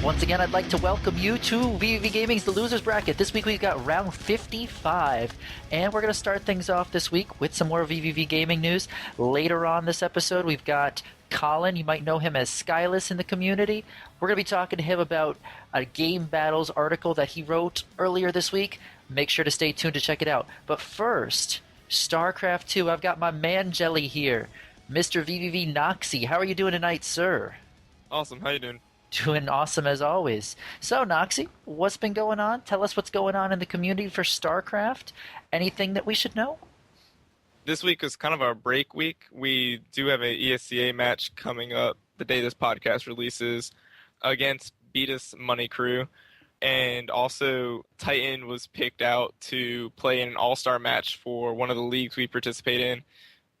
Once again, I'd like to welcome you to VVV Gaming's The Losers Bracket. This week we've got round 55, and we're going to start things off this week with some more VVV Gaming news. Later on this episode, we've got Colin. You might know him as Skyllus in the community. We're going to be talking to him about a GameBattles article that he wrote earlier this week. Make sure to stay tuned to check it out. But first, StarCraft 2. I've got my man Jelly here, Mr. VVV Noxie. How are you doing tonight, sir? Awesome. How you doing? Doing awesome as always. So, Noxie, what's been going on? Tell us what's going on in the community for StarCraft. Anything that we should know? This week is kind of our break week. We do have an ESCA match coming up the day this podcast releases against Beatus Money Crew. And also, Titan was picked out to play in an all-star match for one of the leagues we participate in.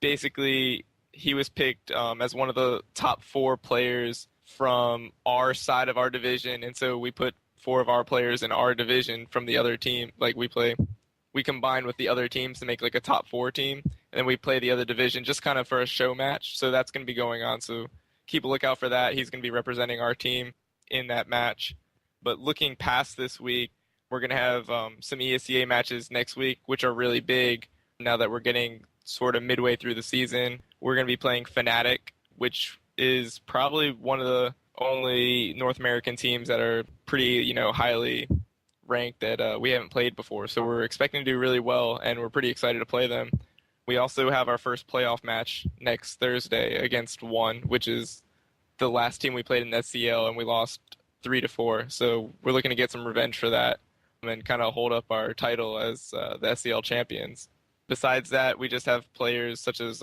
Basically, he was picked as one of the top 4 players from our side of our division, and so we put 4 of our players in our division from the other team. Like we combine with the other teams to make like a top 4 team, and then we play the other division just kind of for a show match. So that's going to be going on, so keep a lookout for that. He's going to be representing our team in that match. But looking past this week, we're going to have some ESCA matches next week, which are really big now that we're getting sort of midway through the season. We're going to be playing Fnatic, which is probably one of the only North American teams that are pretty, highly ranked that we haven't played before. So we're expecting to do really well, and we're pretty excited to play them. We also have our first playoff match next Thursday against One, which is the last team we played in SCL, and we lost 3-4. So we're looking to get some revenge for that and kind of hold up our title as the SCL champions. Besides that, we just have players such as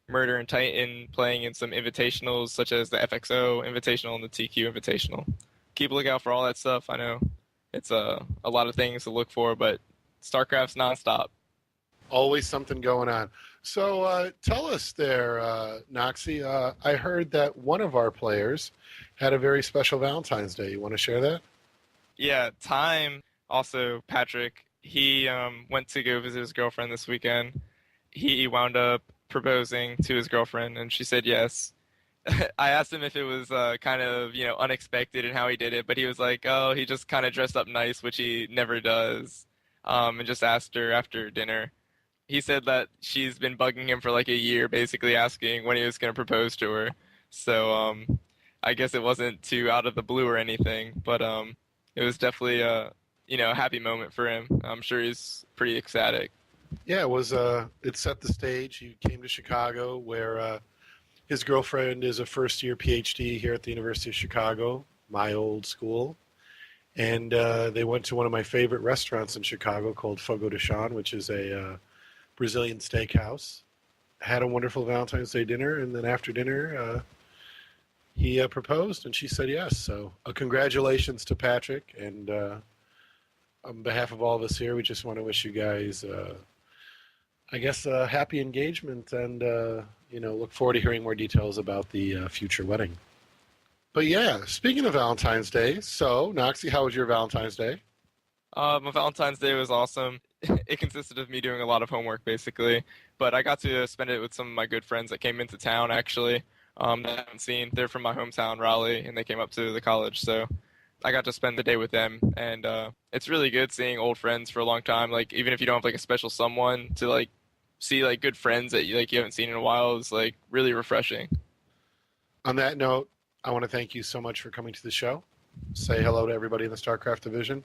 Murder and Titan playing in some invitationals such as the FXO Invitational and the TQ Invitational. Keep a lookout for all that stuff. I know it's a lot of things to look for, but StarCraft's nonstop. Always something going on. So tell us there, Noxie, I heard that one of our players had a very special Valentine's Day. You want to share that? Yeah, Time, also Patrick, he went to go visit his girlfriend this weekend. He wound up proposing to his girlfriend, and she said yes. I asked him if it was kind of unexpected and how he did it, but he was like, oh, he just kind of dressed up nice, which he never does, and just asked her after dinner. He said that she's been bugging him for like a year, basically asking when he was going to propose to her. So I guess it wasn't too out of the blue or anything, but it was definitely a happy moment for him. I'm sure he's pretty ecstatic. Yeah, it was. It set the stage. He came to Chicago, where his girlfriend is a first-year PhD here at the University of Chicago, my old school, and they went to one of my favorite restaurants in Chicago called Fogo de Chão, which is a Brazilian steakhouse. Had a wonderful Valentine's Day dinner, and then after dinner, he proposed, and she said yes. So, congratulations to Patrick, and on behalf of all of us here, we just want to wish you guys. I guess a happy engagement, and look forward to hearing more details about the future wedding. But yeah, speaking of Valentine's Day, so Noxie, how was your Valentine's Day? My Valentine's Day was awesome. It consisted of me doing a lot of homework, basically, but I got to spend it with some of my good friends that came into town, actually, that I haven't seen. They're from my hometown, Raleigh, and they came up to the college, so I got to spend the day with them, and it's really good seeing old friends for a long time. Like, even if you don't have like a special someone, to like see like good friends that you haven't seen in a while is like really refreshing. On that note, I want to thank you so much for coming to the show. Say hello to everybody in the StarCraft division,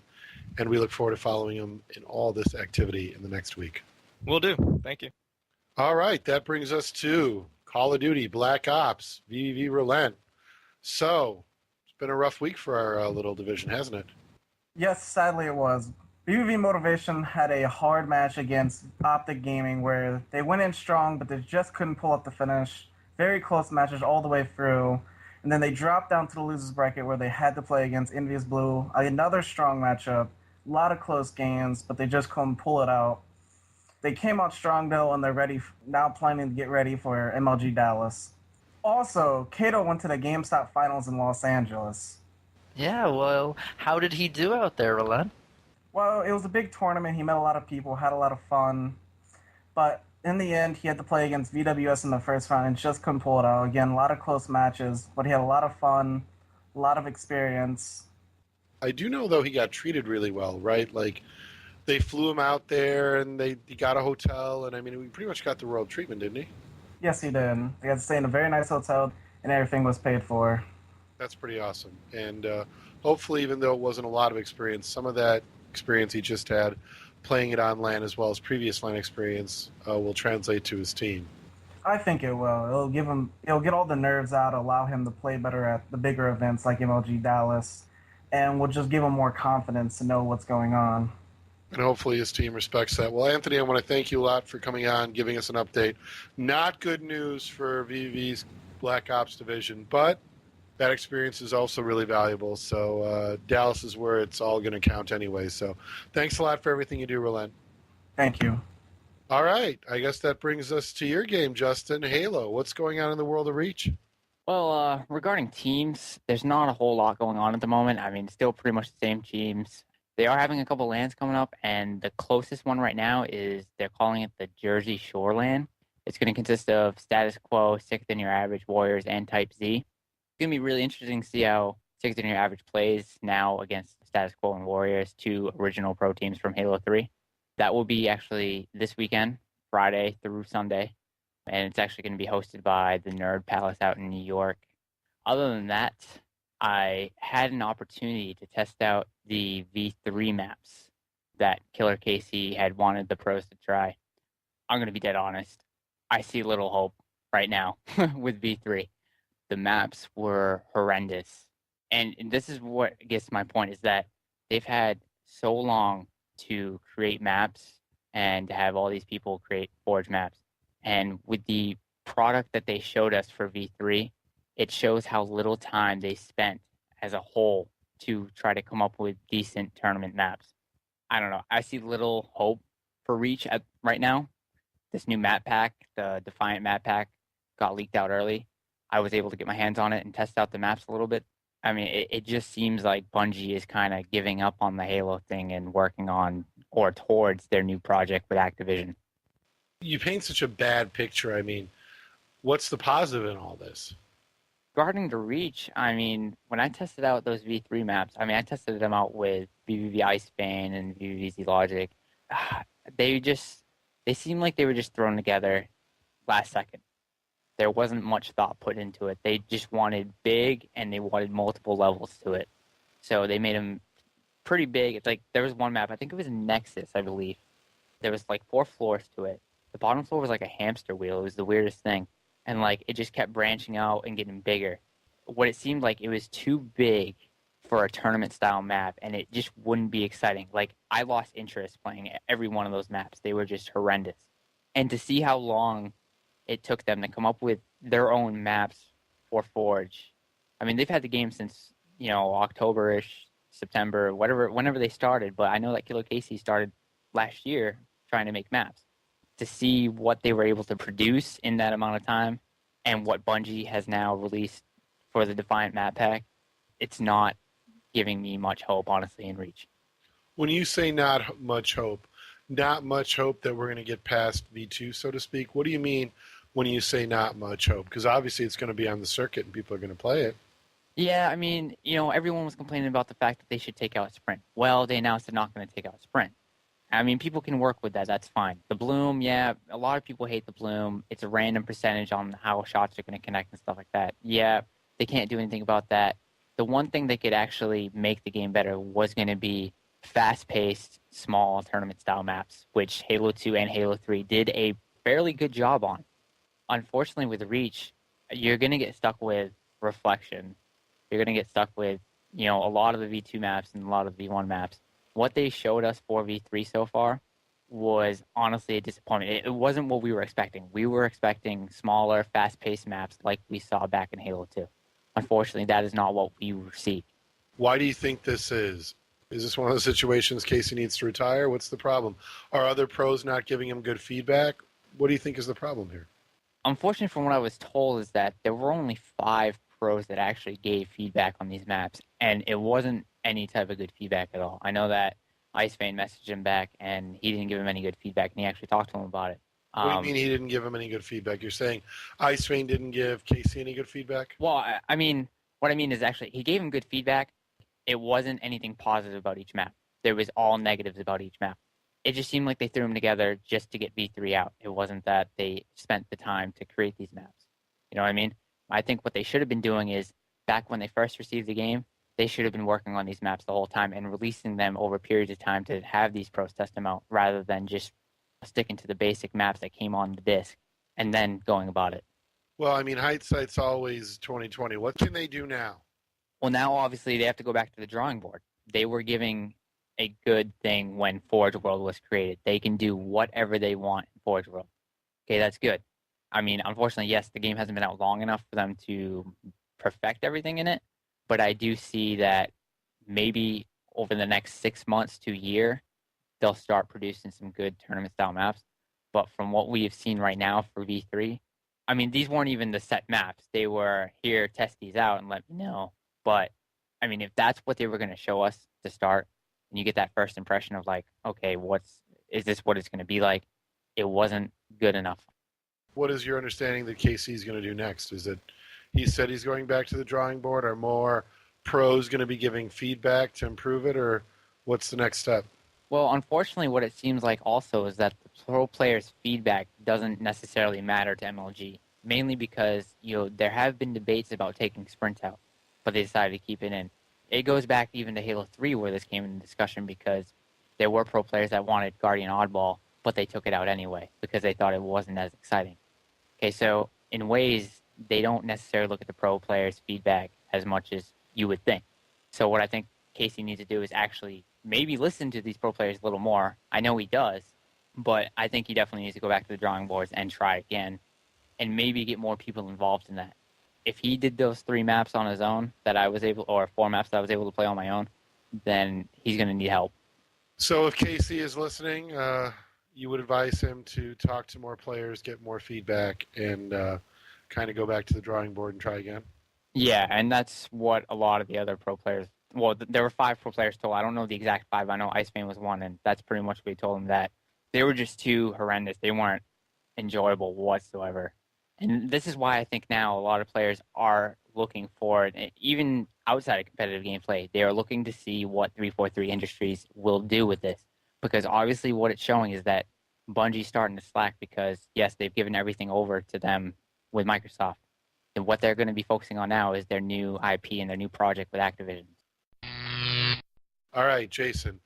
and we look forward to following them in all this activity in the next week. Will do. Thank you. All right, that brings us to Call of Duty Black Ops VVV Relent. So it's been a rough week for our little division, hasn't it? Yes, sadly it was. VVV Motivation had a hard match against Optic Gaming where they went in strong, but they just couldn't pull up the finish. Very close matches all the way through. And then they dropped down to the losers bracket where they had to play against Envious Blue. Another strong matchup. A lot of close games, but they just couldn't pull it out. They came out strong though, and they're ready now, planning to get ready for MLG Dallas. Also, Kato went to the GameStop finals in Los Angeles. Yeah, well, how did he do out there, Roland? Well, it was a big tournament. He met a lot of people, had a lot of fun. But in the end, he had to play against VWS in the first round and just couldn't pull it out. Again, a lot of close matches, but he had a lot of fun, a lot of experience. I do know, though, he got treated really well, right? Like, they flew him out there, and he got a hotel, and I mean, he pretty much got the royal treatment, didn't he? Yes, he did. He had to stay in a very nice hotel, and everything was paid for. That's pretty awesome. And hopefully, even though it wasn't a lot of experience, some of that experience he just had playing it on LAN as well as previous LAN experience will translate to his team. I think it will. It'll get all the nerves out, allow him to play better at the bigger events like MLG Dallas, and will just give him more confidence to know what's going on. And hopefully his team respects that. Well, Anthony, I want to thank you a lot for coming on, giving us an update. Not good news for VVV's Black Ops division, but that experience is also really valuable. So Dallas is where it's all going to count anyway. So thanks a lot for everything you do, Roland. Thank you. All right. I guess that brings us to your game, Justin. Halo. What's going on in the world of Reach? Well, regarding teams, there's not a whole lot going on at the moment. I mean, still pretty much the same teams. They are having a couple LANs coming up, and the closest one right now is they're calling it the Jersey Shore LAN. It's going to consist of Status Quo, Sixth in Your Average, Warriors, and Type Z. It's going to be really interesting to see how Sixth in Your Average plays now against Status Quo and Warriors, two original pro teams from Halo 3. That will be actually this weekend, Friday through Sunday, and it's actually going to be hosted by the Nerd Palace out in New York. Other than that, I had an opportunity to test out the V3 maps that Killer Casey had wanted the pros to try. I'm going to be dead honest. I see little hope right now with V3. The maps were horrendous. And this is what gets my point, is that they've had so long to create maps and to have all these people create Forge maps. And with the product that they showed us for V3, it shows how little time they spent as a whole to try to come up with decent tournament maps. I don't know. I see little hope for Reach right now. This new map pack, the Defiant map pack, got leaked out early. I was able to get my hands on it and test out the maps a little bit. I mean, it just seems like Bungie is kind of giving up on the Halo thing and working on or towards their new project with Activision. You paint such a bad picture. I mean, what's the positive in all this? Regarding the Reach, I mean, when I tested out those V3 maps, I mean, I tested them out with VVV Icebane and VVV Z Logic. They seemed like they were just thrown together last second. There wasn't much thought put into it. They just wanted big, and they wanted multiple levels to it. So they made them pretty big. It's like there was one map, I think it was Nexus, I believe. There was like 4 floors to it. The bottom floor was like a hamster wheel. It was the weirdest thing. And like it just kept branching out and getting bigger. What it seemed like, it was too big for a tournament style map, and it just wouldn't be exciting. Like I lost interest playing every one of those maps. They were just horrendous. And to see how long it took them to come up with their own maps for Forge. I mean, they've had the game since, October-ish, September, whenever they started, but I know that Killer Casey started last year trying to make maps. To see what they were able to produce in that amount of time and what Bungie has now released for the Defiant map pack, it's not giving me much hope, honestly, in Reach. When you say not much hope that we're going to get past V2, so to speak, what do you mean when you say not much hope? Because obviously it's going to be on the circuit and people are going to play it. Yeah, I mean, everyone was complaining about the fact that they should take out Sprint. Well, they announced they're not going to take out Sprint. I mean, people can work with that. That's fine. The Bloom, yeah, a lot of people hate the Bloom. It's a random percentage on how shots are going to connect and stuff like that. Yeah, they can't do anything about that. The one thing that could actually make the game better was going to be fast-paced, small tournament-style maps, which Halo 2 and Halo 3 did a fairly good job on. Unfortunately, with Reach, you're going to get stuck with Reflection. You're going to get stuck with, a lot of the V2 maps and a lot of the V1 maps. What they showed us for V3 so far was honestly a disappointment. It wasn't what we were expecting. We were expecting smaller, fast-paced maps like we saw back in Halo 2. unfortunately, that is not what we see. Why do you think this is? Is this one of those situations Casey needs to retire? What's the problem? Are other pros not giving him good feedback? What do you think is the problem here? Unfortunately, from what I was told, is that there were only 5 pros that actually gave feedback on these maps, and it wasn't any type of good feedback at all. I know that Icefane messaged him back, and he didn't give him any good feedback, and he actually talked to him about it. What do you mean he didn't give him any good feedback? You're saying Icefane didn't give Casey any good feedback? Well, I mean, what I mean is actually he gave him good feedback. It wasn't anything positive about each map. There was all negatives about each map. It just seemed like they threw them together just to get V3 out. It wasn't that they spent the time to create these maps. You know what I mean? I think what they should have been doing is, back when they first received the game, they should have been working on these maps the whole time and releasing them over periods of time to have these pros test them out, rather than just sticking to the basic maps that came on the disc and then going about it. Well, I mean, hindsight's always 20/20. What can they do now? Well, now obviously they have to go back to the drawing board. They were giving a good thing when Forge World was created. They can do whatever they want in Forge World. Okay, that's good. I mean, unfortunately, yes, the game hasn't been out long enough for them to perfect everything in it, but I do see that maybe over the next 6 months to a year, they'll start producing some good tournament-style maps. But from what we have seen right now for V3, I mean, these weren't even the set maps. They were, here, test these out and let me know. But, I mean, if that's what they were going to show us to start, and you get that first impression of like, okay, is this what it's going to be like? It wasn't good enough. What is your understanding that Casey's going to do next? Is it he said he's going back to the drawing board? Are more pros going to be giving feedback to improve it, or what's the next step? Well, unfortunately, what it seems like also is that the pro players' feedback doesn't necessarily matter to MLG, mainly because there have been debates about taking Sprint out, but they decided to keep it in. It goes back even to Halo 3 where this came into discussion, because there were pro players that wanted Guardian Oddball, but they took it out anyway because they thought it wasn't as exciting. Okay, so in ways, they don't necessarily look at the pro players' feedback as much as you would think. So what I think Casey needs to do is actually maybe listen to these pro players a little more. I know he does, but I think he definitely needs to go back to the drawing boards and try again, and maybe get more people involved in that. If he did those 3 maps on his own or 4 maps that I was able to play on my own, then he's going to need help. So if Casey is listening, you would advise him to talk to more players, get more feedback, and kind of go back to the drawing board and try again? Yeah, and that's what a lot of the other pro players... Well, there were 5 pro players total. I don't know the exact 5. I know Icefane was one, and that's pretty much what we told him, that they were just too horrendous. They weren't enjoyable whatsoever. And this is why I think now a lot of players are looking for it, even outside of competitive gameplay. They are looking to see what 343 Industries will do with this. Because obviously what it's showing is that Bungie's starting to slack because, yes, they've given everything over to them with Microsoft. And what they're going to be focusing on now is their new IP and their new project with Activision. All right, Jason.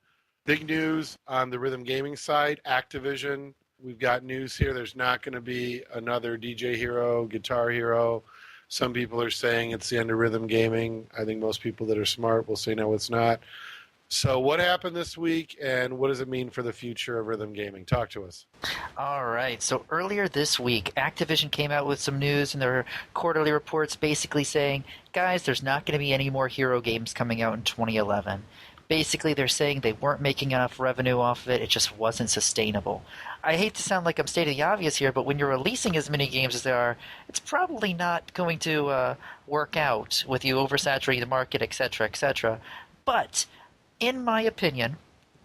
Big news on the Rhythm Gaming side. Activision, we've got news here. There's not going to be another DJ Hero, Guitar Hero. Some people are saying it's the end of Rhythm Gaming. I think most people that are smart will say no, it's not. So what happened this week, and what does it mean for the future of Rhythm Gaming? Talk to us. All right. So earlier this week, Activision came out with some news in their quarterly reports basically saying, guys, there's not going to be any more Hero games coming out in 2011. Basically, they're saying they weren't making enough revenue off of it. It just wasn't sustainable. I hate to sound like I'm stating the obvious here, but when you're releasing as many games as there are, it's probably not going to work out with you oversaturating the market, etc., etc. But in my opinion,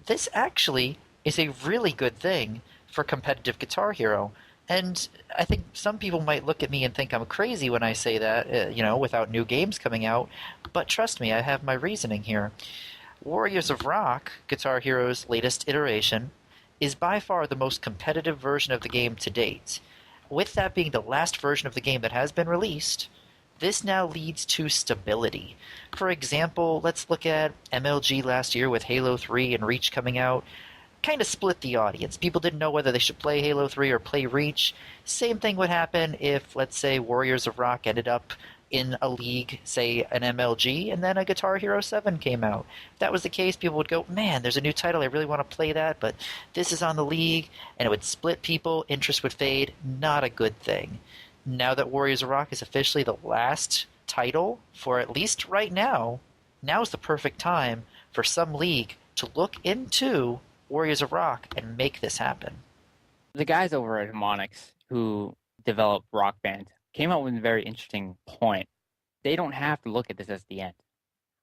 this actually is a really good thing for competitive Guitar Hero. And I think some people might look at me and think I'm crazy when I say that, without new games coming out. But trust me, I have my reasoning here. Warriors of Rock, Guitar Hero's latest iteration, is by far the most competitive version of the game to date. With that being the last version of the game that has been released, this now leads to stability. For example, let's look at MLG last year with Halo 3 and Reach coming out. Kind of split the audience. People didn't know whether they should play Halo 3 or play Reach. Same thing would happen if, let's say, Warriors of Rock ended up in a league, say an MLG, and then a Guitar Hero 7 came out. If that was the case, people would go, man, there's a new title, I really want to play that, but this is on the league, and it would split people, interest would fade. Not a good thing. Now that Warriors of Rock is officially the last title for at least right now, now's the perfect time for some league to look into Warriors of Rock and make this happen. The guys over at Harmonix who developed Rock Band came up with a very interesting point. They don't have to look at this as the end.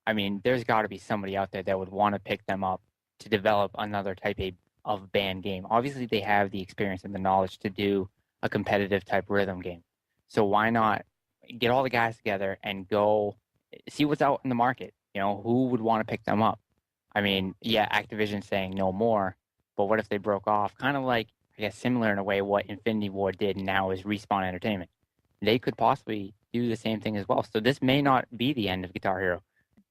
I mean, there's got to be somebody out there that would want to pick them up to develop another type of band game. Obviously, they have the experience and the knowledge to do a competitive type rhythm game. So why not get all the guys together and go see what's out in the market? You know, who would want to pick them up? I mean, yeah, Activision saying no more, but what if they broke off? Kind of like, I guess, similar in a way what Infinity Ward did now is Respawn Entertainment. They could possibly do the same thing as well. So this may not be the end of Guitar Hero.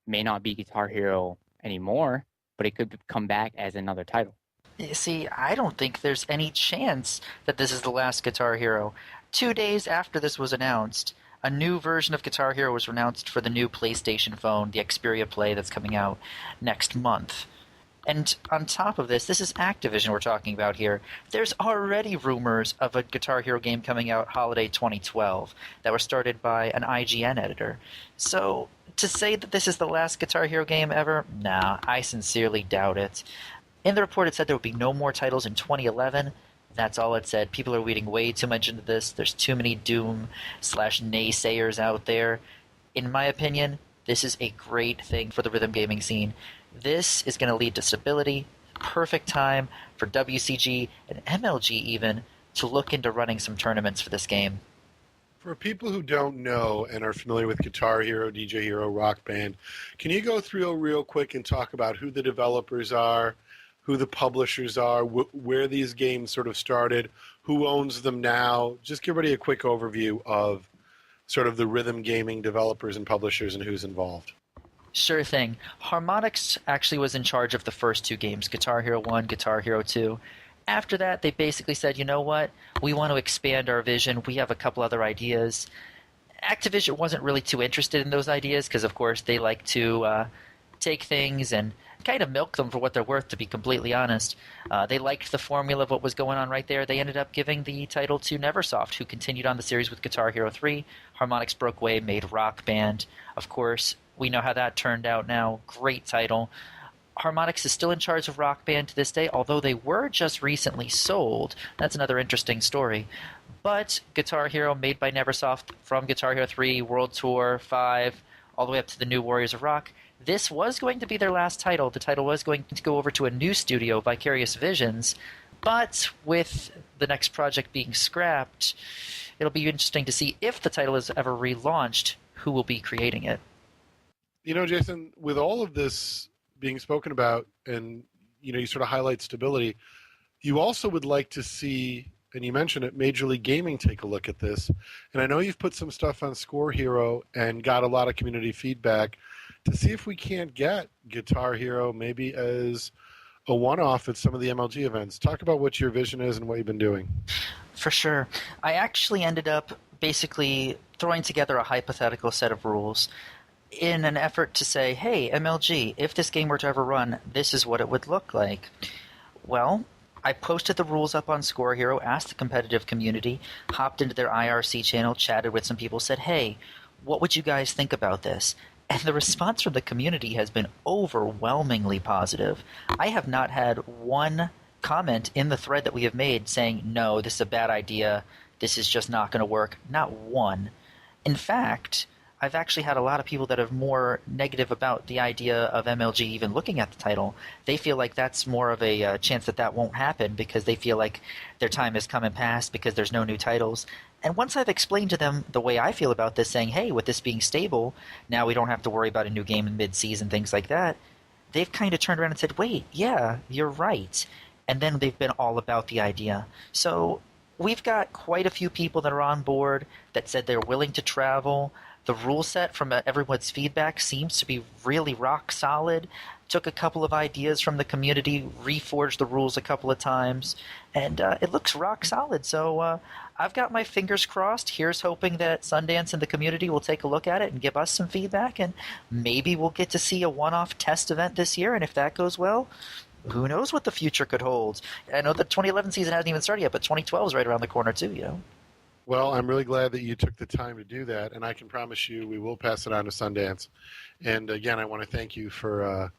May not be Guitar Hero anymore, but it could come back as another title. See, I don't think there's any chance that this is the last Guitar Hero. 2 days after this was announced, a new version of Guitar Hero was announced for the new PlayStation phone, the Xperia Play that's coming out next month. And on top of this is Activision we're talking about here. There's already rumors of a Guitar Hero game coming out holiday 2012 that were started by an IGN editor. So to say that this is the last Guitar Hero game ever, nah, I sincerely doubt it. In the report it said there would be no more titles in 2011. That's all it said. People are reading way too much into this. There's too many Doom/naysayers out there. In my opinion, this is a great thing for the rhythm gaming scene. This is going to lead to stability, perfect time for WCG and MLG even to look into running some tournaments for this game. For people who don't know and are familiar with Guitar Hero, DJ Hero, Rock Band, can you go through real quick and talk about who the developers are, who the publishers are, where these games sort of started, who owns them now? Just give everybody a quick overview of sort of the rhythm gaming developers and publishers and who's involved. Sure thing. Harmonix actually was in charge of the first two games, Guitar Hero 1, Guitar Hero 2. After that, they basically said, you know what, we want to expand our vision. We have a couple other ideas. Activision wasn't really too interested in those ideas because, of course, they like to take things and kind of milk them for what they're worth, to be completely honest. They liked the formula of what was going on right there. They ended up giving the title to Neversoft, who continued on the series with Guitar Hero 3. Harmonix broke away, made Rock Band. Of course, we know how that turned out now. Great title. Harmonix is still in charge of Rock Band to this day, although they were just recently sold. That's another interesting story. But Guitar Hero, made by Neversoft, from Guitar Hero 3, World Tour 5, all the way up to the new Warriors of Rock, this was going to be their last title. The title was going to go over to a new studio, Vicarious Visions, but with the next project being scrapped, it'll be interesting to see if the title is ever relaunched, who will be creating it. You know, Jason, with all of this being spoken about and, you know, you sort of highlight stability, you also would like to see, and you mentioned it, Major League Gaming take a look at this. And I know you've put some stuff on Score Hero and got a lot of community feedback to see if we can't get Guitar Hero maybe as a one-off at some of the MLG events. Talk about what your vision is and what you've been doing. For sure. I actually ended up basically throwing together a hypothetical set of rules in an effort to say, hey, MLG, if this game were to ever run, this is what it would look like. Well, I posted the rules up on Score Hero, asked the competitive community, hopped into their IRC channel, chatted with some people, said, hey, what would you guys think about this? And the response from the community has been overwhelmingly positive. I have not had one comment in the thread that we have made saying, no, this is a bad idea, this is just not going to work. Not one. In fact, I've actually had a lot of people that are more negative about the idea of MLG even looking at the title. They feel like that's more of a chance that that won't happen because they feel like their time has come and passed because there's no new titles. And once I've explained to them the way I feel about this, saying, hey, with this being stable, now we don't have to worry about a new game in mid-season, things like that, they've kind of turned around and said, wait, yeah, you're right. And then they've been all about the idea. So we've got quite a few people that are on board that said they're willing to travel. The rule set from everyone's feedback seems to be really rock solid. Took a couple of ideas from the community, reforged the rules a couple of times, and it looks rock solid. So I've got my fingers crossed. Here's hoping that Sundance and the community will take a look at it and give us some feedback, and maybe we'll get to see a one-off test event this year, and if that goes well, who knows what the future could hold. I know the 2011 season hasn't even started yet, but 2012 is right around the corner too, you know. Well, I'm really glad that you took the time to do that, and I can promise you we will pass it on to Sundance. And again, I want to thank you for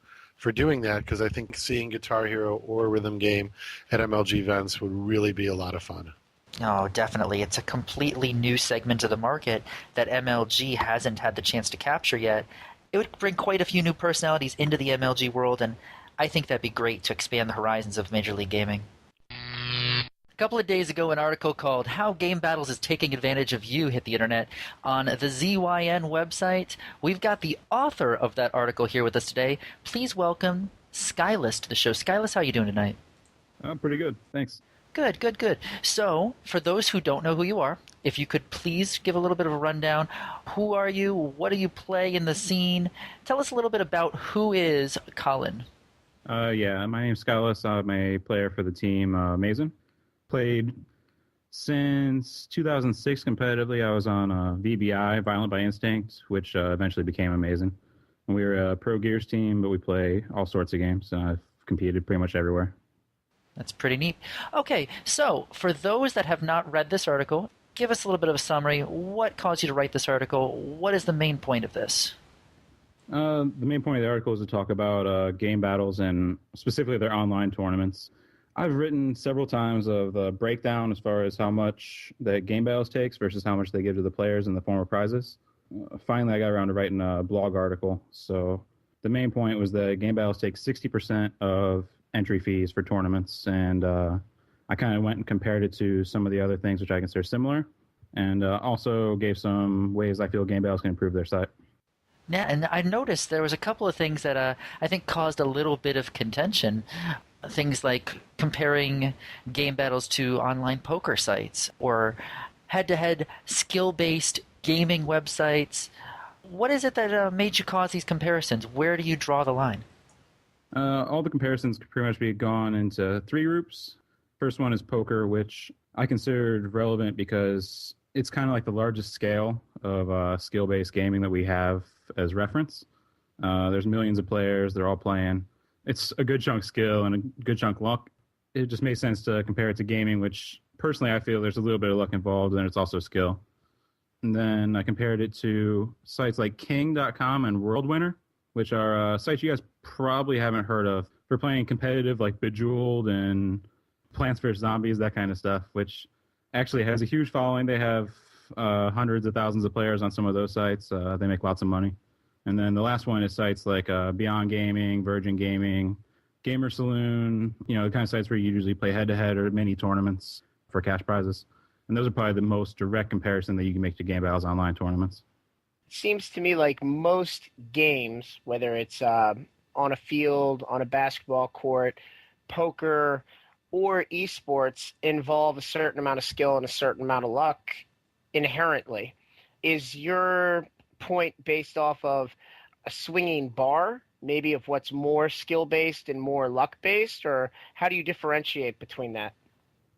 doing that, because I think seeing Guitar Hero or Rhythm Game at MLG events would really be a lot of fun. Oh, definitely. It's a completely new segment of the market that MLG hasn't had the chance to capture yet. It would bring quite a few new personalities into the MLG world, and I think that'd be great to expand the horizons of Major League Gaming. A couple of days ago, an article called How GameBattles is Taking Advantage of You hit the internet on the ZYN website. We've got the author of that article here with us today. Please welcome Skyllus to the show. Skyllus, how are you doing tonight? Pretty good. Thanks. Good, good, good. So, for those who don't know who you are, if you could please give a little bit of a rundown. Who are you? What do you play in the scene? Tell us a little bit about who is Colin. Yeah, my name's Skyllus. I'm a player for the team Mason. Played since 2006 competitively. I was on VBI, Violent by Instinct, which eventually became Amazing. And we were a Pro Gears team, but we play all sorts of games. I've competed pretty much everywhere. That's pretty neat. Okay, so for those that have not read this article, give us a little bit of a summary. What caused you to write this article? What is the main point of this? The main point of the article is to talk about game battles and specifically their online tournaments. I've written several times of the breakdown as far as how much that game battles takes versus how much they give to the players in the form of prizes. Finally, I got around to writing a blog article. So the main point was that game battles take 60% of entry fees for tournaments, and I kind of went and compared it to some of the other things which I consider similar, and also gave some ways I feel game battles can improve their site. Yeah, and I noticed there was a couple of things that I think caused a little bit of contention. Things like comparing game battles to online poker sites or head-to-head skill-based gaming websites. What is it that made you cause these comparisons? Where do you draw the line? All the comparisons could pretty much be gone into three groups. First one is poker, which I considered relevant because it's kind of like the largest scale of skill-based gaming that we have as reference. There's millions of players. They're all playing. It's a good chunk skill and a good chunk luck. It just made sense to compare it to gaming, which personally I feel there's a little bit of luck involved, and it's also skill. And then I compared it to sites like King.com and World Winner, which are sites you guys probably haven't heard of for playing competitive like Bejeweled and Plants vs. Zombies, that kind of stuff, which actually has a huge following. They have hundreds of thousands of players on some of those sites. They make lots of money. And then the last one is sites like Beyond Gaming, Virgin Gaming, Gamer Saloon, the kind of sites where you usually play head-to-head or mini tournaments for cash prizes. And those are probably the most direct comparison that you can make to Game Battles online tournaments. Seems to me like most games, whether it's on a field, on a basketball court, poker, or esports, involve a certain amount of skill and a certain amount of luck inherently. Is your point based off of a swinging bar, maybe of what's more skill-based and more luck-based, or how do you differentiate between that?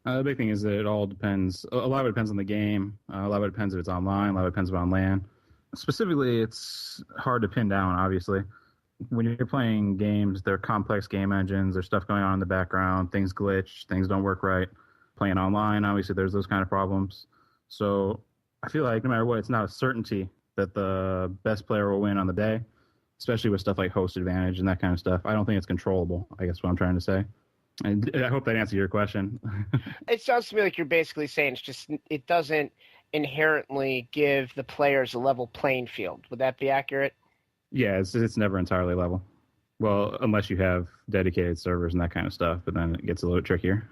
The big thing is that it all depends. A lot of it depends on the game. A lot of it depends if it's online. A lot of it depends if it's on LAN. Specifically, it's hard to pin down, obviously. When you're playing games, they're complex game engines. There's stuff going on in the background. Things glitch. Things don't work right. Playing online, obviously, there's those kind of problems. So I feel like no matter what, it's not a certainty that the best player will win on the day, especially with stuff like host advantage and that kind of stuff. I don't think it's controllable, I guess what I'm trying to say. And I hope that answers your question. It sounds to me like you're basically saying it doesn't inherently give the players a level playing field. Would that be accurate? Yeah, it's never entirely level. Well, unless you have dedicated servers and that kind of stuff, but then it gets a little trickier.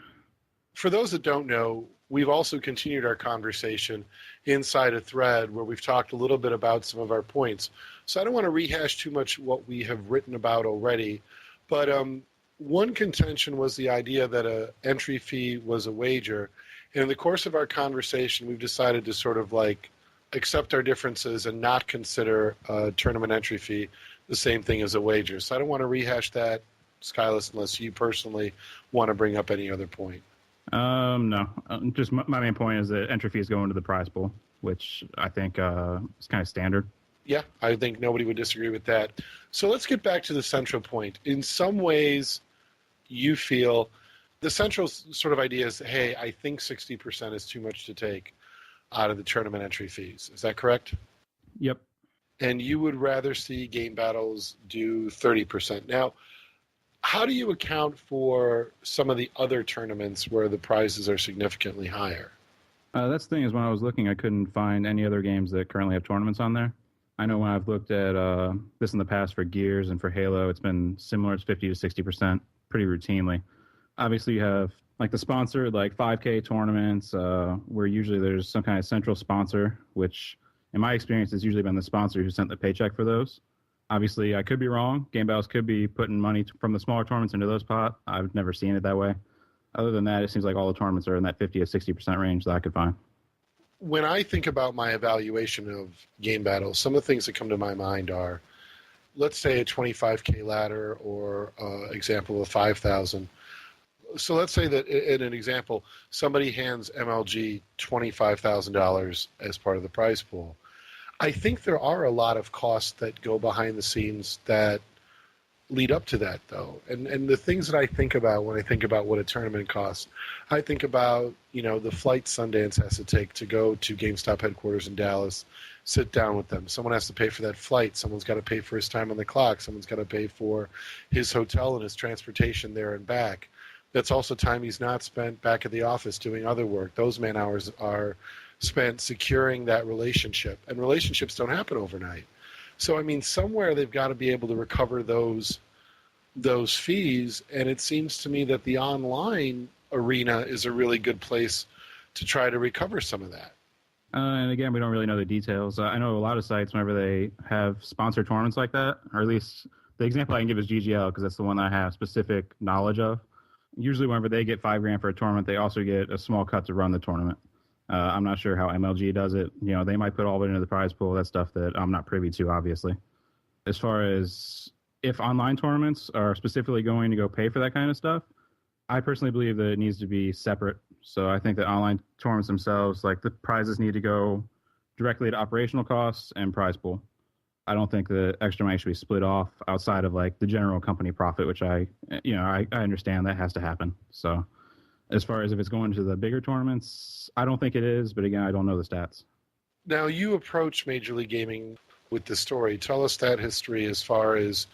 For those that don't know, we've also continued our conversation inside a thread where we've talked a little bit about some of our points. So I don't want to rehash too much what we have written about already, but one contention was the idea that an entry fee was a wager. And in the course of our conversation, we've decided to sort of like accept our differences and not consider a tournament entry fee the same thing as a wager. So I don't want to rehash that, Skyllus, unless you personally want to bring up any other point. No. Just my main point is that entry fees go into the prize pool, which I think is kind of standard. Yeah, I think nobody would disagree with that. So let's get back to the central point. In some ways, you feel the central sort of idea is, hey, I think 60% is too much to take. out of the tournament entry fees. Is that correct? Yep. And you would rather see Game Battles do 30%. Now, how do you account for some of the other tournaments where the prizes are significantly higher? That's the thing is when I was looking, I couldn't find any other games that currently have tournaments on there. I know when I've looked at this in the past for Gears and for Halo, it's been similar. It's 50 to 60% pretty routinely. Obviously, you have like the sponsored like 5K tournaments where usually there's some kind of central sponsor, which in my experience has usually been the sponsor who sent the paycheck for those. Obviously, I could be wrong. Game Battles could be putting money from the smaller tournaments into those pot. I've never seen it that way. Other than that, it seems like all the tournaments are in that 50 to 60% range that I could find. When I think about my evaluation of Game Battles, some of the things that come to my mind are, let's say a 25K ladder or example of 5,000. So let's say that in an example, somebody hands MLG $25,000 as part of the prize pool. I think there are a lot of costs that go behind the scenes that lead up to that, though. And the things that I think about when I think about what a tournament costs, I think about, the flight Sundance has to take to go to GameStop headquarters in Dallas, sit down with them. Someone has to pay for that flight. Someone's got to pay for his time on the clock. Someone's got to pay for his hotel and his transportation there and back. That's also time he's not spent back at the office doing other work. Those man hours are spent securing that relationship. And relationships don't happen overnight. So, somewhere they've got to be able to recover those fees, and it seems to me that the online arena is a really good place to try to recover some of that. And again, we don't really know the details. I know a lot of sites, whenever they have sponsored tournaments like that, or at least the example I can give is GGL, because that's the one that I have specific knowledge of. Usually whenever they get $5,000 for a tournament, they also get a small cut to run the tournament. I'm not sure how MLG does it. They might put all of it into the prize pool. That's stuff that I'm not privy to, obviously. As far as if online tournaments are specifically going to go pay for that kind of stuff, I personally believe that it needs to be separate. So I think that online tournaments themselves, like the prizes need to go directly to operational costs and prize pool. I don't think the extra money should be split off outside of like the general company profit, which I understand that has to happen. So as far as if it's going to the bigger tournaments, I don't think it is. But again, I don't know the stats. Now, you approach Major League Gaming with the story. Tell us that history as far as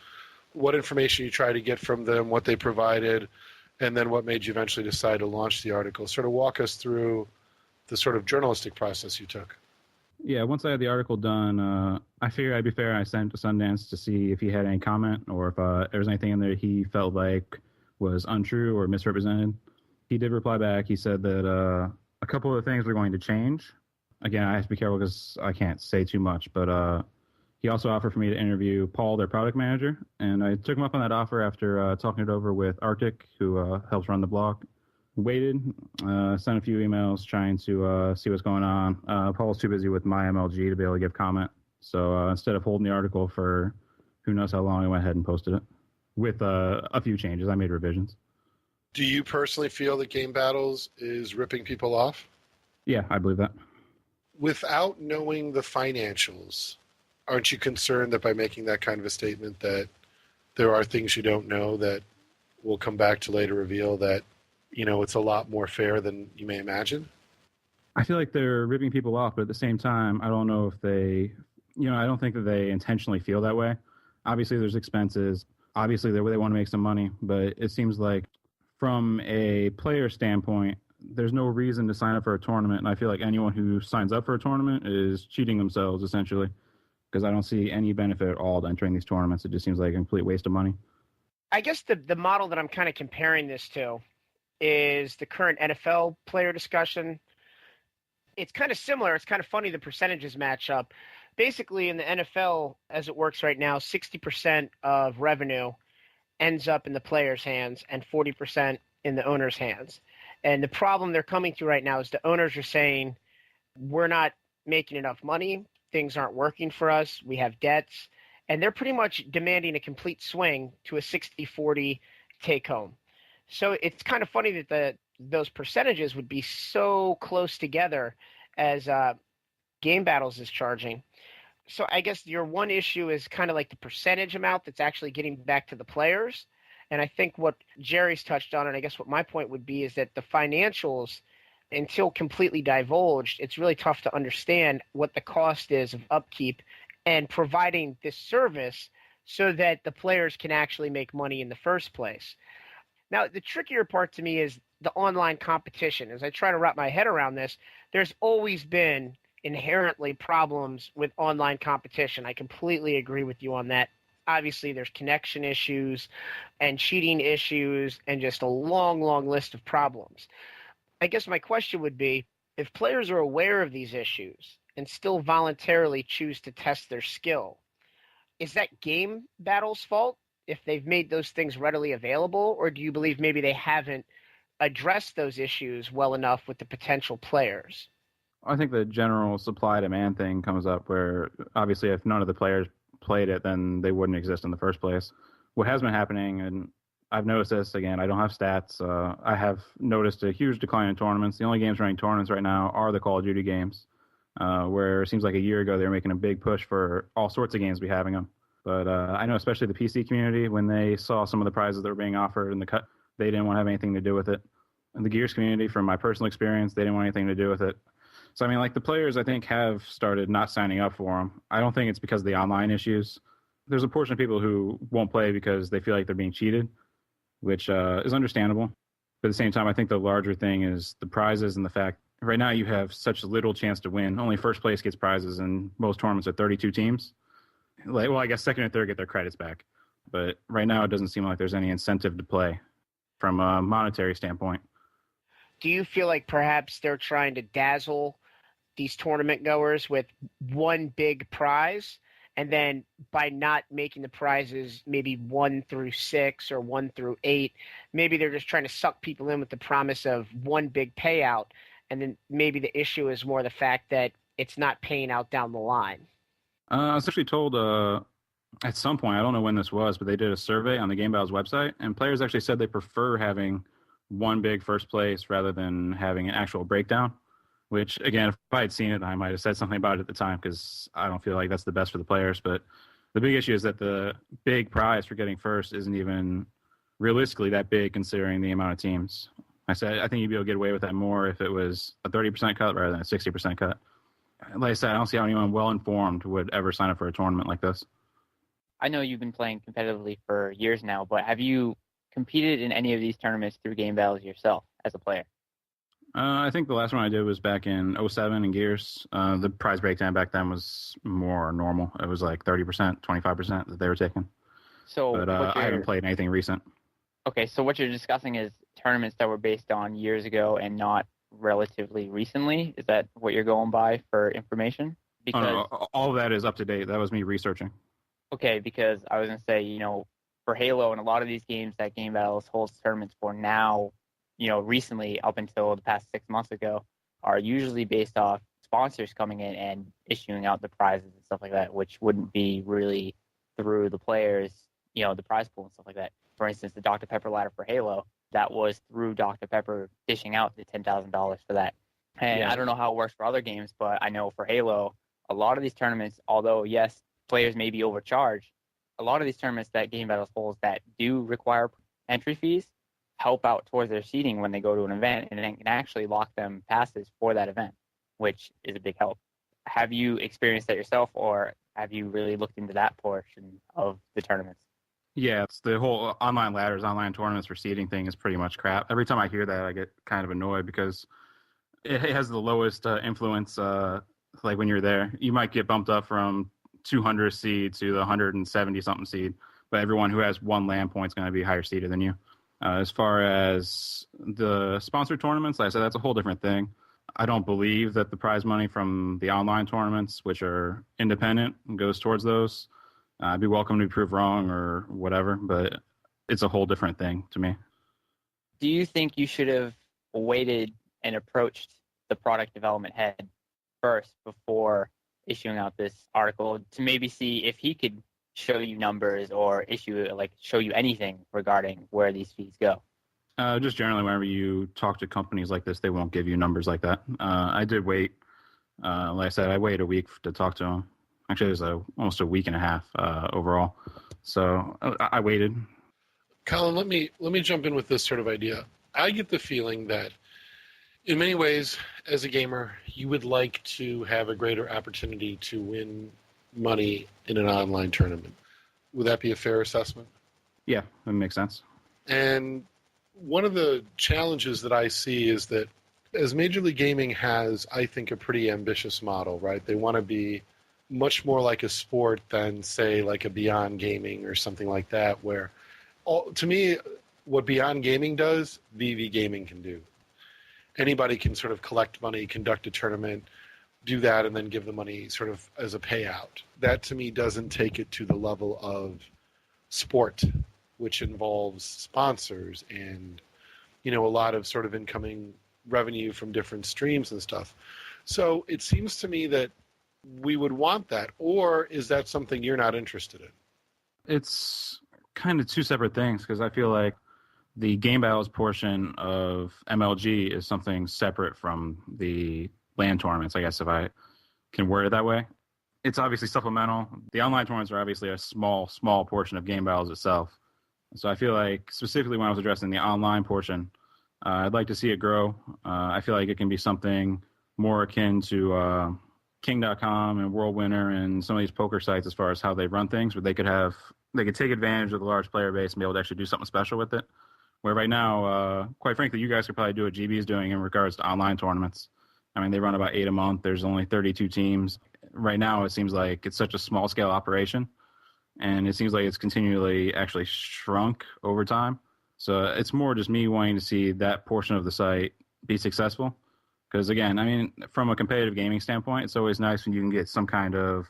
what information you try to get from them, what they provided, and then what made you eventually decide to launch the article. Sort of walk us through the sort of journalistic process you took. Yeah, once I had the article done, I figured I'd be fair. I sent it to Sundance to see if he had any comment or if there was anything in there he felt like was untrue or misrepresented. He did reply back. He said that a couple of things were going to change. Again, I have to be careful because I can't say too much, but he also offered for me to interview Paul, their product manager, and I took him up on that offer after talking it over with Arctic, who helps run the blog. Waited, sent a few emails trying to see what's going on. Paul's too busy with my MLG to be able to give comment, so instead of holding the article for who knows how long, I went ahead and posted it with a few changes. I made revisions. Do you personally feel that Game Battles is ripping people off? Yeah, I believe that. Without knowing the financials, aren't you concerned that by making that kind of a statement that there are things you don't know that will come back to later reveal that, it's a lot more fair than you may imagine? I feel like they're ripping people off, but at the same time, I don't know if they, I don't think that they intentionally feel that way. Obviously, there's expenses. Obviously, they want to make some money, but it seems like from a player standpoint, there's no reason to sign up for a tournament, and I feel like anyone who signs up for a tournament is cheating themselves, essentially, because I don't see any benefit at all to entering these tournaments. It just seems like a complete waste of money. I guess the model that I'm kind of comparing this to is the current NFL player discussion. It's kind of similar. It's kind of funny, the percentages match up. Basically, in the NFL, as it works right now, 60% of revenue ends up in the players' hands and 40% in the owners' hands. And the problem they're coming to right now is the owners are saying, we're not making enough money. Things aren't working for us. We have debts. And they're pretty much demanding a complete swing to a 60-40 take-home. So it's kind of funny that those percentages would be so close together as Game Battles is charging. So I guess your one issue is kind of like the percentage amount that's actually getting back to the players. And I think what Jerry's touched on, and I guess what my point would be, is that the financials until completely divulged, it's really tough to understand what the cost is of upkeep and providing this service so that the players can actually make money in the first place. Now, the trickier part to me is the online competition. As I try to wrap my head around this, there's always been inherently problems with online competition. I completely agree with you on that. Obviously, there's connection issues and cheating issues and just a long, long list of problems. I guess my question would be, if players are aware of these issues and still voluntarily choose to test their skill, is that GameBattles' fault if they've made those things readily available, or do you believe maybe they haven't addressed those issues well enough with the potential players? I think the general supply-demand thing comes up where, obviously, if none of the players played it, then they wouldn't exist in the first place. What has been happening, and I've noticed this, again, I don't have stats. I have noticed a huge decline in tournaments. The only games running tournaments right now are the Call of Duty games, where it seems like a year ago they were making a big push for all sorts of games to be having them. But I know especially the PC community, when they saw some of the prizes that were being offered in the cut, they didn't want to have anything to do with it. And the Gears community, from my personal experience, they didn't want anything to do with it. So, I mean, like, the players, I think, have started not signing up for them. I don't think it's because of the online issues. There's a portion of people who won't play because they feel like they're being cheated, which is understandable. But at the same time, I think the larger thing is the prizes and the fact right now you have such little chance to win. Only first place gets prizes, and most tournaments are 32 teams. Like, well, I guess second and third get their credits back. But right now it doesn't seem like there's any incentive to play from a monetary standpoint. Do you feel like perhaps they're trying to dazzle these tournament goers with one big prize, and then by not making the prizes maybe 1 through 6 or 1 through 8, maybe they're just trying to suck people in with the promise of one big payout, and then maybe the issue is more the fact that it's not paying out down the line? I was actually told at some point, I don't know when this was, but they did a survey on the GameBattles website, and players actually said they prefer having one big first place rather than having an actual breakdown, which, again, if I had seen it, I might have said something about it at the time because I don't feel like that's the best for the players. But the big issue is that the big prize for getting first isn't even realistically that big considering the amount of teams. I think you'd be able to get away with that more if it was a 30% cut rather than a 60% cut. Like I said, I don't see how anyone well-informed would ever sign up for a tournament like this. I know you've been playing competitively for years now, but have you competed in any of these tournaments through GameBattles yourself as a player? I think the last one I did was back in 2007 in Gears. The prize breakdown back then was more normal. It was like 30%, 25% that they were taking. But I haven't played anything recent. Okay, so what you're discussing is tournaments that were based on years ago and not relatively recently. Is that what you're going by for information? Because no, all of that is up to date. That was me researching. Okay, because I was going to say, for Halo and a lot of these games that GameBattles holds tournaments for now, recently up until the past 6 months ago, are usually based off sponsors coming in and issuing out the prizes and stuff like that, which wouldn't be really through the players, the prize pool and stuff like that. For instance, the Dr. Pepper ladder for Halo, that was through Dr. Pepper dishing out the $10,000 for that. And yeah. I don't know how it works for other games, but I know for Halo, a lot of these tournaments, although, yes, players may be overcharged, a lot of these tournaments that GameBattles holds that do require entry fees help out towards their seating when they go to an event, and it can actually lock them passes for that event, which is a big help. Have you experienced that yourself, or have you really looked into that portion of the tournaments? Yeah, it's the whole online ladders, online tournaments for seeding thing is pretty much crap. Every time I hear that, I get kind of annoyed because it has the lowest influence. Like when you're there, you might get bumped up from 200 seed to the 170 something seed, but everyone who has one land point is going to be higher seeded than you. As far as the sponsored tournaments, like I said, that's a whole different thing. I don't believe that the prize money from the online tournaments, which are independent, goes towards those. I'd be welcome to be proved wrong or whatever, but it's a whole different thing to me. Do you think you should have waited and approached the product development head first before issuing out this article to maybe see if he could show you numbers or show you anything regarding where these fees go? Just generally, whenever you talk to companies like this, they won't give you numbers like that. I did wait. Like I said, I waited a week to talk to them. Actually, it was almost a week and a half overall. So I waited. Colin, let me jump in with this sort of idea. I get the feeling that In many ways, as a gamer, you would like to have a greater opportunity to win money in an online tournament. Would that be a fair assessment? Yeah, that makes sense. And one of the challenges that I see is that as Major League Gaming has, I think, a pretty ambitious model, right? They want to be much more like a sport than, say, like a Beyond Gaming or something like that, where, to me, what Beyond Gaming does, VV Gaming can do. Anybody can sort of collect money, conduct a tournament, do that, and then give the money sort of as a payout. That, to me, doesn't take it to the level of sport, which involves sponsors and, a lot of sort of incoming revenue from different streams and stuff. So it seems to me that we would want that, or is that something you're not interested in? It's kind of two separate things, because I feel like the game battles portion of MLG is something separate from the LAN tournaments, I guess, if I can word it that way. It's obviously supplemental. The online tournaments are obviously a small portion of game battles itself. So I feel like, specifically when I was addressing the online portion, I'd like to see it grow. I feel like it can be something more akin to King.com and World Winner and some of these poker sites as far as how they run things, where they could take advantage of the large player base and be able to actually do something special with it. Where right now, quite frankly, you guys could probably do what GB is doing in regards to online tournaments. I mean, they run about 8 a month. There's only 32 teams. Right now, it seems like it's such a small-scale operation, and it seems like it's continually actually shrunk over time. So it's more just me wanting to see that portion of the site be successful. Because, again, I mean, from a competitive gaming standpoint, it's always nice when you can get some kind of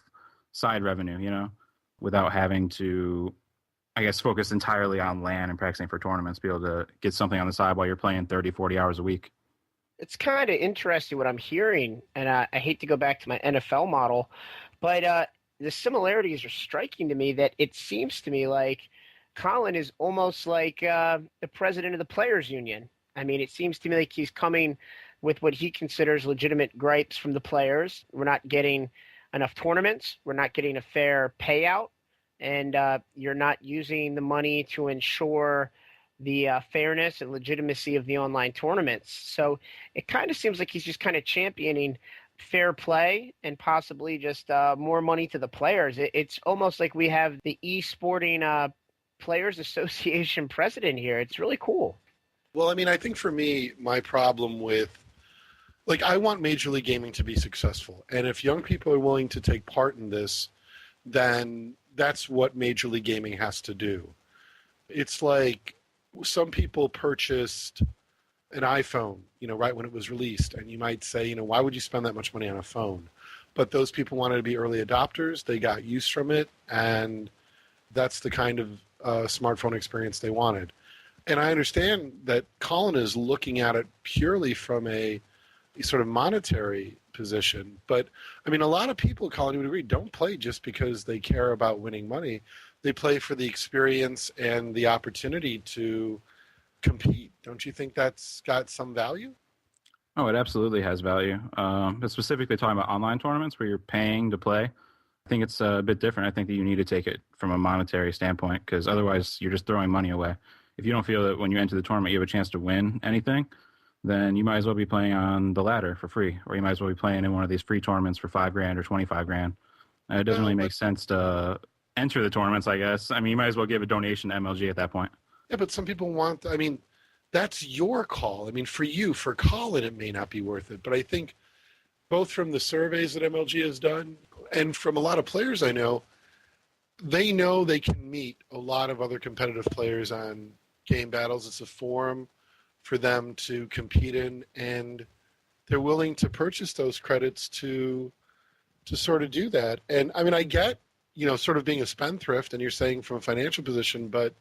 side revenue, without having to, I guess, focus entirely on LAN and practicing for tournaments, be able to get something on the side while you're playing 30, 40 hours a week. It's kind of interesting what I'm hearing, and I hate to go back to my NFL model, but the similarities are striking to me. That it seems to me like Colin is almost like the president of the Players Union. I mean, it seems to me like he's coming with what he considers legitimate gripes from the players. We're not getting enough tournaments. We're not getting a fair payout. And you're not using the money to ensure the fairness and legitimacy of the online tournaments. So it kind of seems like he's just kind of championing fair play and possibly just more money to the players. It's almost like we have the e-sporting Players Association president here. It's really cool. Well, I mean, I think for me, my problem with, I want Major League Gaming to be successful. And if young people are willing to take part in this, then that's what Major League Gaming has to do. It's like some people purchased an iPhone, right when it was released. And you might say, why would you spend that much money on a phone? But those people wanted to be early adopters. They got use from it. And that's the kind of smartphone experience they wanted. And I understand that Colin is looking at it purely from a sort of monetary position. But, I mean, a lot of people, Colin, you would agree, don't play just because they care about winning money. They play for the experience and the opportunity to compete. Don't you think that's got some value? Oh, it absolutely has value. But specifically talking about online tournaments where you're paying to play, I think it's a bit different. I think that you need to take it from a monetary standpoint, because otherwise you're just throwing money away. If you don't feel that when you enter the tournament you have a chance to win anything, then you might as well be playing on the ladder for free, or you might as well be playing in one of these free tournaments for $5,000 or $25,000. It doesn't really make sense to enter the tournaments, I guess. I mean, you might as well give a donation to MLG at that point. Yeah, but some people want, I mean, that's your call. I mean, for you, for Colin, it may not be worth it. But I think both from the surveys that MLG has done and from a lot of players I know they can meet a lot of other competitive players on Game Battles. It's a forum for them to compete in, and they're willing to purchase those credits to sort of do that. And I mean, I get, sort of being a spendthrift, and you're saying from a financial position, but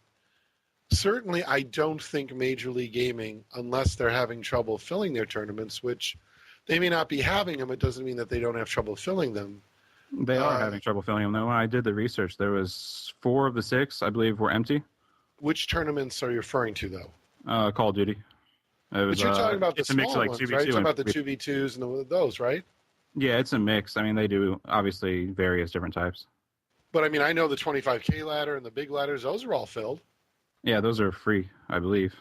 certainly I don't think Major League Gaming, unless they're having trouble filling their tournaments, which they may not be having them, it doesn't mean that they don't have trouble filling them. They are having trouble filling them. Though when I did the research, there was 4 of the 6, I believe, were empty. Which tournaments are you referring to, though? Call of Duty. But you're talking about the small like ones, 2v2 right? You're talking about the 2v2s and those, right? Yeah, it's a mix. I mean, they do, obviously, various different types. But, I mean, I know the 25K ladder and the big ladders, those are all filled. Yeah, those are free, I believe.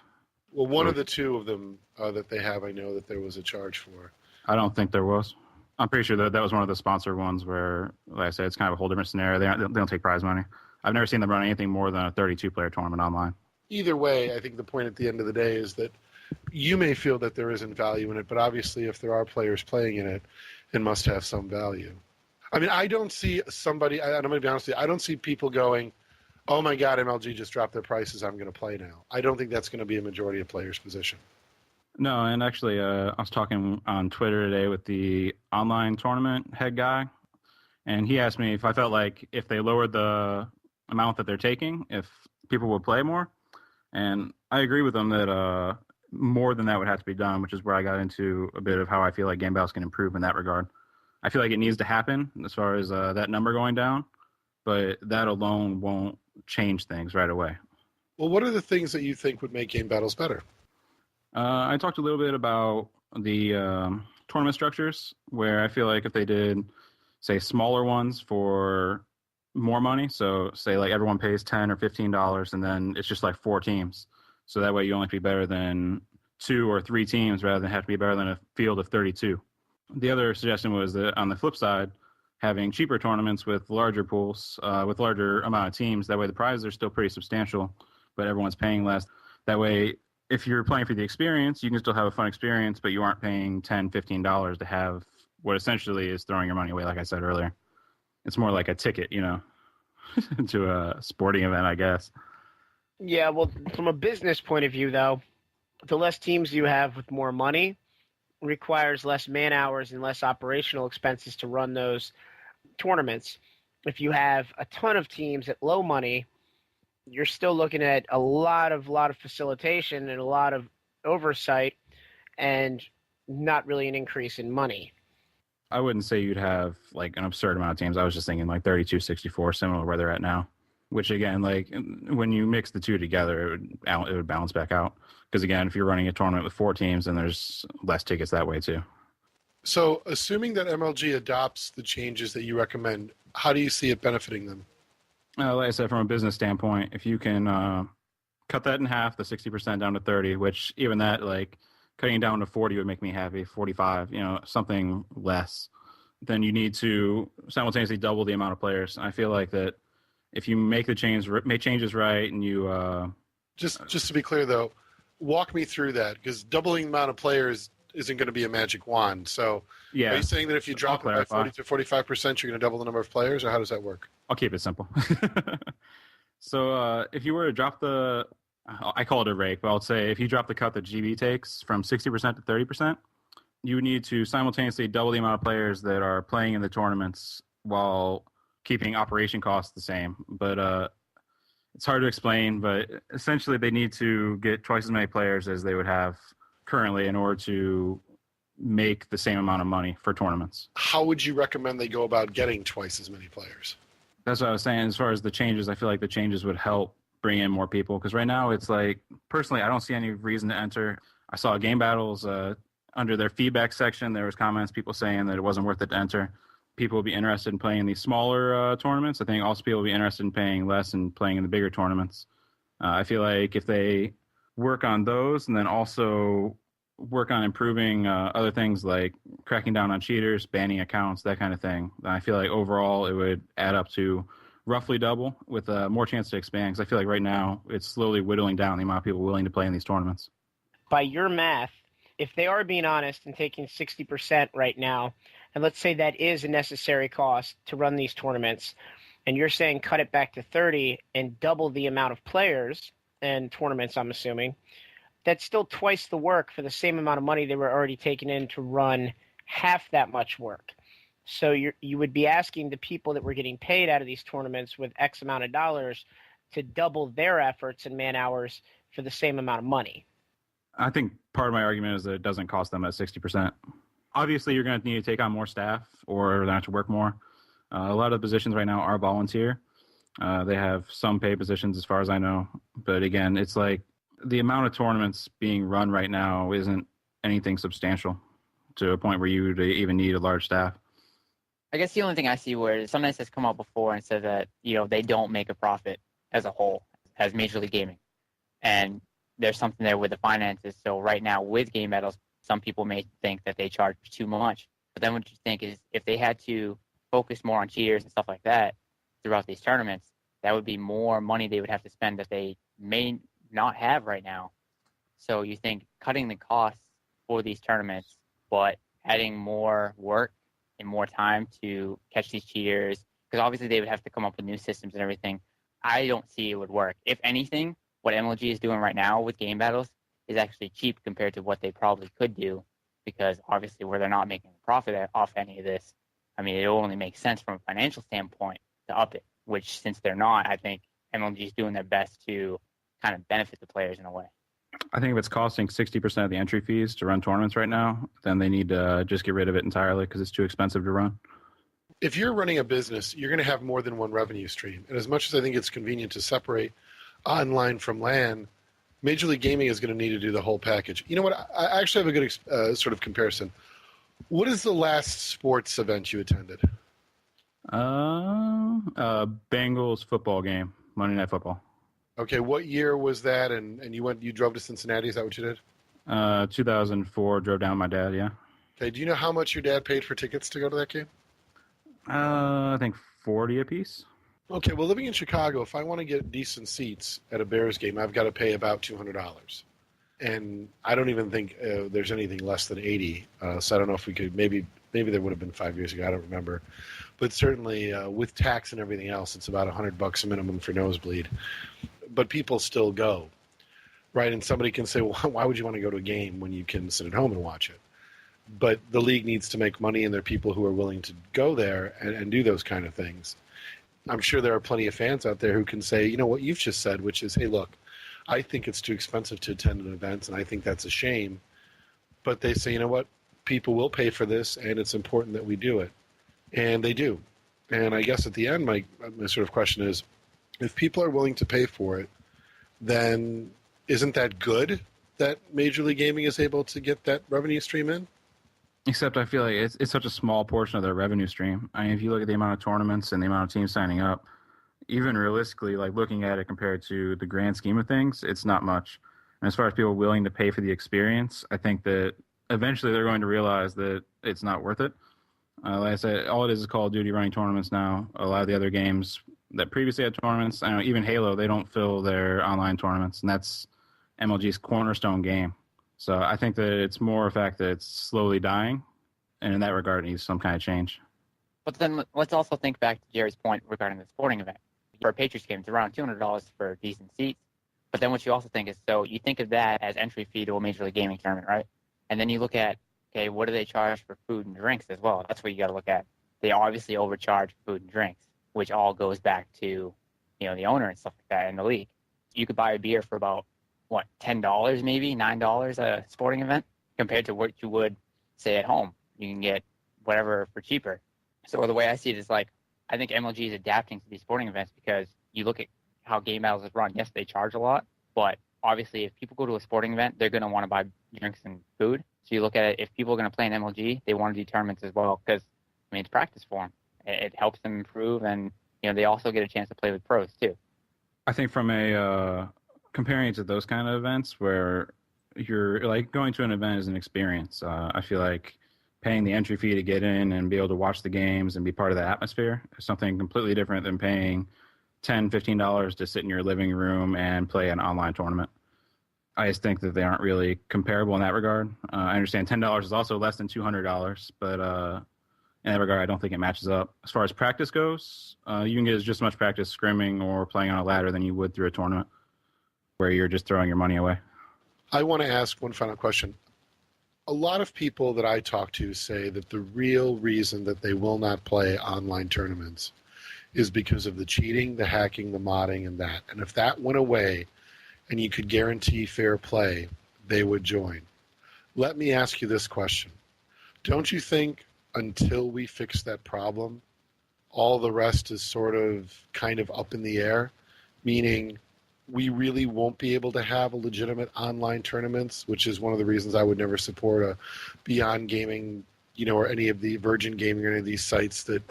Well, one of the two of them that they have, I know that there was a charge for. I don't think there was. I'm pretty sure that was one of the sponsored ones where, like I said, it's kind of a whole different scenario. They don't take prize money. I've never seen them run anything more than a 32-player tournament online. Either way, I think the point at the end of the day is that you may feel that there isn't value in it, but obviously if there are players playing in it, it must have some value. I mean, I don't see somebody, I'm going to be honest with you, I don't see people going, oh my God, MLG just dropped their prices, I'm going to play now. I don't think that's going to be a majority of players' position. No, and actually, I was talking on Twitter today with the online tournament head guy, and he asked me if I felt like if they lowered the amount that they're taking, if people would play more. And I agree with him that more than that would have to be done, which is where I got into a bit of how I feel like GameBattles can improve in that regard. I feel like it needs to happen as far as that number going down, but that alone won't change things right away. Well, what are the things that you think would make GameBattles better? I talked a little bit about the tournament structures, where I feel like if they did, say, smaller ones for more money, so say like everyone pays $10 or $15, and then it's just like 4 teams. So that way you only be better than 2 or 3 teams rather than have to be better than a field of 32. The other suggestion was that on the flip side, having cheaper tournaments with larger pools, with larger amount of teams. That way the prizes are still pretty substantial, but everyone's paying less. That way, if you're playing for the experience, you can still have a fun experience, but you aren't paying $10, $15 to have what essentially is throwing your money away, like I said earlier. It's more like a ticket, to a sporting event, I guess. Yeah, well, from a business point of view, though, the less teams you have with more money requires less man hours and less operational expenses to run those tournaments. If you have a ton of teams at low money, you're still looking at a lot of facilitation and a lot of oversight and not really an increase in money. I wouldn't say you'd have like an absurd amount of teams. I was just thinking like 32, 64, similar to where they're at now. Which again, like when you mix the two together, it would balance back out. Because again, if you're running a tournament with 4 teams, then there's less tickets that way too. So, assuming that MLG adopts the changes that you recommend, how do you see it benefiting them? Like I said, from a business standpoint, if you can cut that in half, the 60% down to 30, which even that, like cutting it down to 40 would make me happy, 45, something less, then you need to simultaneously double the amount of players. I feel like that if you make changes right and you... Just to be clear, though, walk me through that, because doubling the amount of players isn't going to be a magic wand. So yeah. Are you saying that if you drop it by 40 to 45%, you're going to double the number of players, or how does that work? I'll keep it simple. So if you were to drop I call it a rake, but I'll say if you drop the cut that GB takes from 60% to 30%, you need to simultaneously double the amount of players that are playing in the tournaments while keeping operation costs the same. But it's hard to explain, but essentially they need to get twice as many players as they would have currently in order to make the same amount of money for tournaments. How would you recommend they go about getting twice as many players? That's what I was saying. As far as the changes, I feel like the changes would help bring in more people. Because right now it's like, personally, I don't see any reason to enter. I saw GameBattles under their feedback section. There was comments, people saying that it wasn't worth it to enter. People would be interested in playing these smaller tournaments. I think also people would be interested in paying less and playing in the bigger tournaments. I feel like if they work on those and then also work on improving other things like cracking down on cheaters, banning accounts, that kind of thing, then I feel like overall it would add up to roughly double with more chance to expand. Because I feel like right now it's slowly whittling down the amount of people willing to play in these tournaments. By your math, if they are being honest and taking 60% right now, and let's say that is a necessary cost to run these tournaments, and you're saying cut it back to 30 and double the amount of players and tournaments, I'm assuming, that's still twice the work for the same amount of money they were already taking in to run half that much work. So you would be asking the people that were getting paid out of these tournaments with X amount of dollars to double their efforts and man hours for the same amount of money. I think part of my argument is that it doesn't cost them at 60%. Obviously, you're going to need to take on more staff or they have to work more. A lot of the positions right now are volunteer. They have some paid positions as far as I know. But again, it's like the amount of tournaments being run right now isn't anything substantial to a point where you would even need a large staff. I guess the only thing I see where sometimes has come out before and said that, they don't make a profit as a whole, as Major League Gaming. And there's something there with the finances. So right now with GameBattles, some people may think that they charge too much. But then what you think is if they had to focus more on cheaters and stuff like that throughout these tournaments, that would be more money they would have to spend that they may not have right now. So you think cutting the costs for these tournaments, but adding more work and more time to catch these cheaters, because obviously they would have to come up with new systems and everything. I don't see it would work. If anything, what MLG is doing right now with GameBattles is actually cheap compared to what they probably could do, because obviously where they're not making a profit off any of this, I mean, it only makes sense from a financial standpoint to up it, which since they're not, I think MLG is doing their best to kind of benefit the players in a way. I think if it's costing 60% of the entry fees to run tournaments right now, then they need to just get rid of it entirely because it's too expensive to run. If you're running a business, you're going to have more than one revenue stream. And as much as I think it's convenient to separate online from LAN, Major League Gaming is going to need to do the whole package. You know what? I actually have a good sort of comparison. What is the last sports event you attended? Bengals football game, Monday Night Football. Okay, what year was that? And you drove to Cincinnati? Is that what you did? 2004. Drove down with my dad. Yeah. Okay. Do you know how much your dad paid for tickets to go to that game? I think 40 apiece. Okay. Well, living in Chicago, if I want to get decent seats at a Bears game, I've got to pay about $200, and I don't even think there's anything less than 80. So I don't know if we could. Maybe there would have been 5 years ago. I don't remember, but certainly with tax and everything else, it's about $100 a minimum for nosebleed. But people still go, right? And somebody can say, well, why would you want to go to a game when you can sit at home and watch it? But the league needs to make money, and there are people who are willing to go there and do those kind of things. I'm sure there are plenty of fans out there who can say, you know, what you've just said, which is, hey, look, I think it's too expensive to attend an event, and I think that's a shame. But they say, you know what, people will pay for this, and it's important that we do it. And they do. And I guess at the end, my sort of question is, if people are willing to pay for it, then isn't that good that Major League Gaming is able to get that revenue stream in? Except I feel like it's such a small portion of their revenue stream. I mean, if you look at the amount of tournaments and the amount of teams signing up, even realistically, like looking at it compared to the grand scheme of things, it's not much. And as far as people willing to pay for the experience, I think that eventually they're going to realize that it's not worth it. Like I said, all it is Call of Duty running tournaments now. A lot of the other games that previously had tournaments, I know even Halo, they don't fill their online tournaments, and that's MLG's cornerstone game. So I think that it's more a fact that it's slowly dying, and in that regard, it needs some kind of change. But then let's also think back to Jerry's point regarding the sporting event. For a Patriots game, it's around $200 for decent seats. But then what you also think is, so you think of that as entry fee to a Major League Gaming tournament, right? And then you look at, okay, what do they charge for food and drinks as well? That's what you got to look at. They obviously overcharge food and drinks, which all goes back to, you know, the owner and stuff like that in the league. You could buy a beer for about, what, $10 maybe, $9 at a sporting event compared to what you would, say, at home. You can get whatever for cheaper. So the way I see it is like, I think MLG is adapting to these sporting events because you look at how GameBattles is run. Yes, they charge a lot, but obviously if people go to a sporting event, they're going to want to buy drinks and food. So you look at it, if people are going to play in MLG, they want to do tournaments as well because, I mean, it's practice for them. It helps them improve, and, you know, they also get a chance to play with pros too. I think from a comparing it to those kind of events where you're like going to an event is an experience. I feel like paying the entry fee to get in and be able to watch the games and be part of the atmosphere is something completely different than paying $10, $15 to sit in your living room and play an online tournament. I just think that they aren't really comparable in that regard. I understand $10 is also less than $200, but in that regard, I don't think it matches up. As far as practice goes, you can get just as much practice scrimming or playing on a ladder than you would through a tournament where you're just throwing your money away. I want to ask one final question. A lot of people that I talk to say that the real reason that they will not play online tournaments is because of the cheating, the hacking, the modding, and that. And if that went away and you could guarantee fair play, they would join. Let me ask you this question. Don't you think until we fix that problem, all the rest is sort of kind of up in the air? Meaning we really won't be able to have a legitimate online tournaments, which is one of the reasons I would never support a Beyond Gaming, or any of the Virgin Gaming or any of these sites that,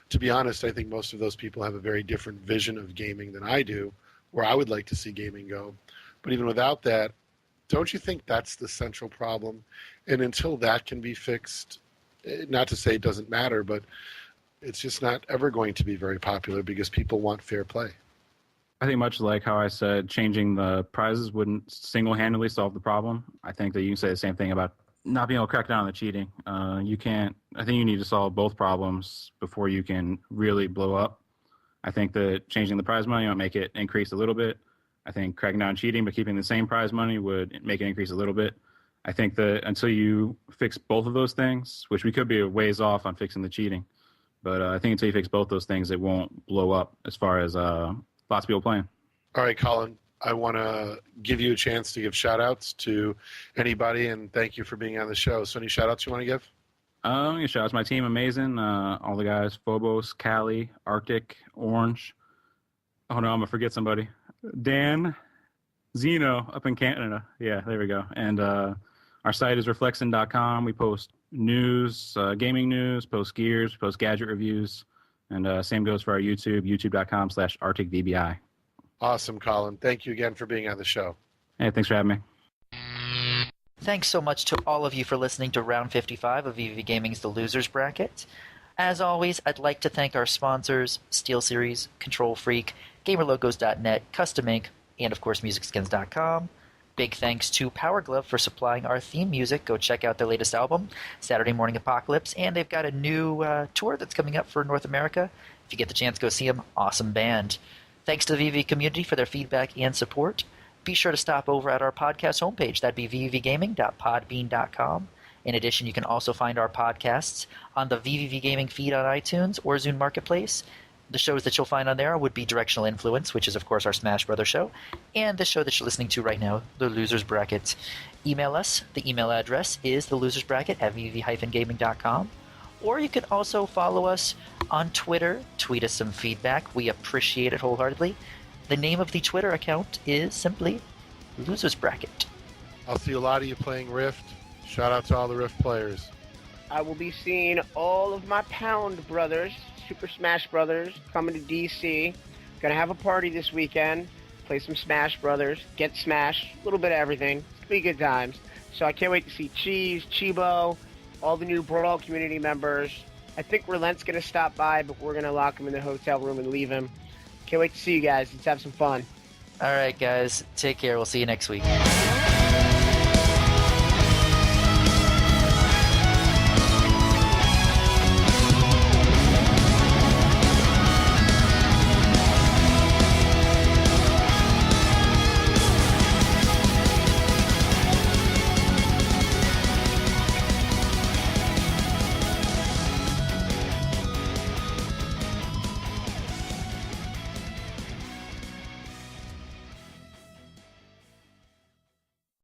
to be honest, I think most of those people have a very different vision of gaming than I do, where I would like to see gaming go. But even without that, don't you think that's the central problem? And until that can be fixed, not to say it doesn't matter, but it's just not ever going to be very popular because people want fair play. I think much like how I said changing the prizes wouldn't single-handedly solve the problem. I think that you can say the same thing about not being able to crack down on the cheating. You can't. I think you need to solve both problems before you can really blow up. I think that changing the prize money might make it increase a little bit. I think cracking down on cheating but keeping the same prize money would make it increase a little bit. I think that until you fix both of those things, which we could be a ways off on fixing the cheating, but I think until you fix both those things, it won't blow up as far as lots of people playing. All right, Colin, I want to give you a chance to give shout-outs to anybody, and thank you for being on the show. So any shout-outs you want to give? I'm going to shout out to my team, Amazing, all the guys, Phobos, Cali, Arctic, Orange. Oh, no, I'm going to forget somebody. Dan, Zeno up in Canada. Yeah, there we go. And our site is reflexin.com. We post news, gaming news, post gears, post gadget reviews. And same goes for our YouTube, youtube.com/ArcticVBI. Awesome, Colin. Thank you again for being on the show. Hey, thanks for having me. Thanks so much to all of you for listening to Round 55 of VVV Gaming's The Losers Bracket. As always, I'd like to thank our sponsors, SteelSeries, Control Freak, GamerLogos.net, Custom Ink, and of course MusicSkins.com. Big thanks to Power Glove for supplying our theme music. Go check out their latest album, Saturday Morning Apocalypse, and they've got a new tour that's coming up for North America. If you get the chance, go see them. Awesome band. Thanks to the VV community for their feedback and support. Be sure to stop over at our podcast homepage. That'd be vvvgaming.podbean.com. In addition, you can also find our podcasts on the VVV Gaming feed on iTunes or Zune Marketplace. The shows that you'll find on there would be Directional Influence, which is, of course, our Smash Brothers show, and the show that you're listening to right now, The Losers Bracket. Email us. The email address is thelosersbracket@vvv-gaming.com. Or you can also follow us on Twitter. Tweet us some feedback. We appreciate it wholeheartedly. The name of the Twitter account is simply Losers Bracket. I'll see a lot of you playing Rift. Shout out to all the Rift players. I will be seeing all of my Pound brothers, Super Smash Brothers, coming to DC. Gonna have a party this weekend. Play some Smash Brothers. Get Smash. A little bit of everything. It's gonna be good times. So I can't wait to see Cheese, Chibo, all the new Brawl community members. I think Relent's gonna stop by, but we're gonna lock him in the hotel room and leave him. Can't wait to see you guys. Let's have some fun. All right, guys. Take care. We'll see you next week.